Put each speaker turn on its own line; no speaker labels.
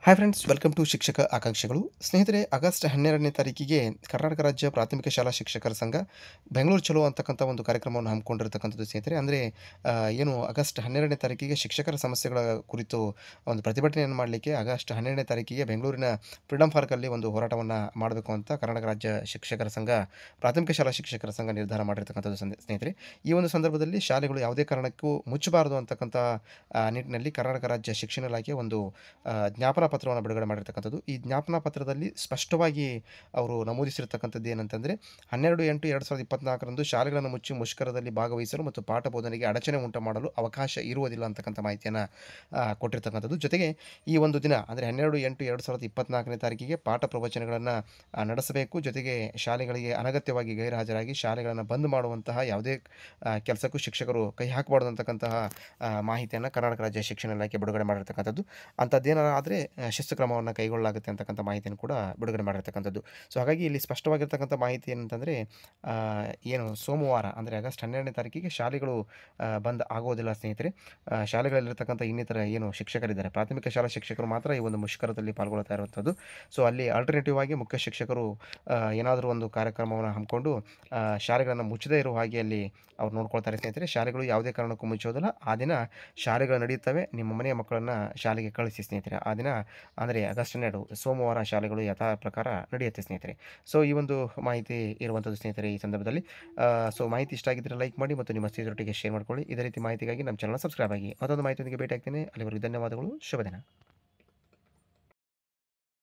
Hi friends, welcome to ಶಿಕ್ಷಕ ಆಕಾಂಕ್ಷೆಗಳು. ಸ್ನೇಹಿತರೆ, ಆಗಸ್ಟ್ 12ನೇ ತಾರೀಕಿಗೆ ಕರ್ನಾಟಕ ರಾಜ್ಯ ಪ್ರಾಥಮಿಕ ಶಾಲಾ ಶಿಕ್ಷಕರ ಸಂಘ ಬೆಂಗಳೂರು ಚಲೋ ಅಂತಕ್ಕಂಥ ಒಂದು ಕಾರ್ಯಕ್ರಮವನ್ನು ಹಮ್ಮಿಕೊಂಡಿರ್ತಕ್ಕಂಥದ್ದು ಸ್ನೇಹಿತರೆ. ಅಂದರೆ ಏನು ಆಗಸ್ಟ್ 12ನೇ ತಾರೀಕಿಗೆ ಶಿಕ್ಷಕರ ಸಮಸ್ಯೆಗಳ ಕುರಿತು ಒಂದು ಪ್ರತಿಭಟನೆಯನ್ನು ಮಾಡಲಿಕ್ಕೆ ಆಗಸ್ಟ್ 12ನೇ ತಾರೀಕಿಗೆ ಬೆಂಗಳೂರಿನ ಫ್ರೀಡಂ ಪಾರ್ಕಲ್ಲಿ ಒಂದು ಹೋರಾಟವನ್ನು ಮಾಡಬೇಕು ಅಂತ ಕರ್ನಾಟಕ ರಾಜ್ಯ ಶಿಕ್ಷಕರ ಸಂಘ ಪ್ರಾಥಮಿಕ ಶಾಲಾ ಶಿಕ್ಷಕರ ಸಂಘ ನಿರ್ಧಾರ ಮಾಡಿರ್ತಕ್ಕಂಥದ್ದು ಸ್ನೇಹಿತರೆ. ಈ ಒಂದು ಸಂದರ್ಭದಲ್ಲಿ ಶಾಲೆಗಳು ಯಾವುದೇ ಕಾರಣಕ್ಕೂ ಮುಚ್ಚಬಾರದು ಅಂತಕ್ಕಂಥ ನಿಟ್ಟಿನಲ್ಲಿ ಕರ್ನಾಟಕ ರಾಜ್ಯ ಶಿಕ್ಷಣ ಇಲಾಖೆ ಒಂದು ಜ್ಞಾಪನಾ ಪತ್ರವನ್ನು ಬಿಡುಗಡೆ ಮಾಡಿರ್ತಕ್ಕಂಥದ್ದು. ಈ ಜ್ಞಾಪನಾ ಪತ್ರದಲ್ಲಿ ಸ್ಪಷ್ಟವಾಗಿ ಅವರು ನಮೂದಿಸಿರ್ತಕ್ಕಂಥದ್ದು ಏನಂತಂದರೆ, 12/8/2024ರಂದು ಶಾಲೆಗಳನ್ನು ಮುಚ್ಚಿ ಮುಷ್ಕರದಲ್ಲಿ ಭಾಗವಹಿಸಲು ಮತ್ತು ಪಾಠ ಬೋಧನೆಗೆ ಅಡಚಣೆ ಉಂಟು ಮಾಡಲು ಅವಕಾಶ ಇರುವುದಿಲ್ಲ ಅಂತಕ್ಕಂಥ ಮಾಹಿತಿಯನ್ನು ಕೊಟ್ಟಿರ್ತಕ್ಕಂಥದ್ದು. ಜೊತೆಗೆ ಈ ಒಂದು ದಿನ ಅಂದರೆ 12/8/2024ನೇ ತಾರೀಕಿಗೆ ಪಾಠ ಪ್ರವಚನಗಳನ್ನು ನಡೆಸಬೇಕು. ಜೊತೆಗೆ ಶಾಲೆಗಳಿಗೆ ಅನಗತ್ಯವಾಗಿ ಗೈರುಹಾಜರಾಗಿ ಶಾಲೆಗಳನ್ನು ಬಂದ್ ಮಾಡುವಂತಹ ಯಾವುದೇ ಕೆಲಸಕ್ಕೂ ಶಿಕ್ಷಕರು ಕೈ ಹಾಕಬಾರ್ದು ಅಂತಕ್ಕಂತಹ ಮಾಹಿತಿಯನ್ನು ಕರ್ನಾಟಕ ರಾಜ್ಯ ಶಿಕ್ಷಣ ಇಲಾಖೆ ಬಿಡುಗಡೆ ಮಾಡಿರ್ತಕ್ಕಂಥದ್ದು. ಅಂಥದ್ದೇನಾರ ಆದರೆ ಶಿಸ್ತು ಕ್ರಮವನ್ನು ಕೈಗೊಳ್ಳಲಾಗುತ್ತೆ ಅಂತಕ್ಕಂಥ ಮಾಹಿತಿಯನ್ನು ಕೂಡ ಬಿಡುಗಡೆ ಮಾಡಿರ್ತಕ್ಕಂಥದ್ದು. ಸೊ ಹಾಗಾಗಿ ಇಲ್ಲಿ ಸ್ಪಷ್ಟವಾಗಿರ್ತಕ್ಕಂಥ ಮಾಹಿತಿ ಏನಂತಂದರೆ, ಏನು ಸೋಮವಾರ ಅಂದರೆ ಆಗಸ್ಟ್ 12ನೇ ತಾರೀಕಿಗೆ ಶಾಲೆಗಳು ಬಂದ್ ಆಗೋದಿಲ್ಲ ಸ್ನೇಹಿತರೆ. ಶಾಲೆಗಳಲ್ಲಿರ್ತಕ್ಕಂಥ ಇನ್ನಿತರ ಏನು ಶಿಕ್ಷಕರಿದ್ದಾರೆ, ಪ್ರಾಥಮಿಕ ಶಾಲಾ ಶಿಕ್ಷಕರು ಮಾತ್ರ ಈ ಒಂದು ಮುಷ್ಕರದಲ್ಲಿ ಪಾಲ್ಗೊಳ್ತಾ ಇರುವಂಥದ್ದು. ಸೊ ಅಲ್ಲಿ ಆಲ್ಟರ್ನೇಟಿವ್ ಆಗಿ ಮುಖ್ಯ ಶಿಕ್ಷಕರು ಏನಾದರೂ ಒಂದು ಕಾರ್ಯಕ್ರಮವನ್ನು ಹಮ್ಮಿಕೊಂಡು ಶಾಲೆಗಳನ್ನು ಮುಚ್ಚದೇ ಇರುವ ಹಾಗೆ ಅಲ್ಲಿ ಅವ್ರು ನೋಡ್ಕೊಳ್ತಾರೆ ಸ್ನೇಹಿತರೆ. ಶಾಲೆಗಳು ಯಾವುದೇ ಕಾರಣಕ್ಕೂ ಮುಚ್ಚೋದಿಲ್ಲ. ಆ ದಿನ ಶಾಲೆಗಳು ನಡೆಯುತ್ತವೆ. ನಿಮ್ಮ ಮನೆಯ ಮಕ್ಕಳನ್ನು ಶಾಲೆಗೆ ಕಳಿಸಿ ಸ್ನೇಹಿತರೆ. ಆ ದಿನ ಅಂದರೆ ಆಗಸ್ಟ್ 12 ಸೋಮವಾರ ಶಾಲೆಗಳು ಯಥಾ ಪ್ರಕಾರ ನಡೆಯುತ್ತೆ ಸ್ನೇಹಿತರೆ. ಸೊ ಈ ಒಂದು ಮಾಹಿತಿ ಇರುವಂಥದ್ದು ಸ್ನೇಹಿತರೆ ಈ ಸಂದರ್ಭದಲ್ಲಿ. ಸೊ ಮಾಹಿತಿ ಇಷ್ಟ ಆಗಿದ್ದರೆ ಲೈಕ್ ಮಾಡಿ ಮತ್ತು ನಿಮ್ಮ ಸ್ನೇಹಿತರೊಟ್ಟಿಗೆ ಶೇರ್ ಮಾಡ್ಕೊಳ್ಳಿ. ಇದೇ ರೀತಿ ಮಾಹಿತಿಗಾಗಿ ನಮ್ಮ ಚಾನಲ್ನ ಸಬ್ಸ್ಕ್ರೈಬ್ ಆಗಿ. ಮತ್ತೊಂದು ಮಾಹಿತಿಯೊಂದಿಗೆ ಭೇಟಿ ಆಗ್ತೀನಿ. ಅಲ್ಲಿವರೆಗೂ ಧನ್ಯವಾದಗಳು. ಶುಭ ದಿನ.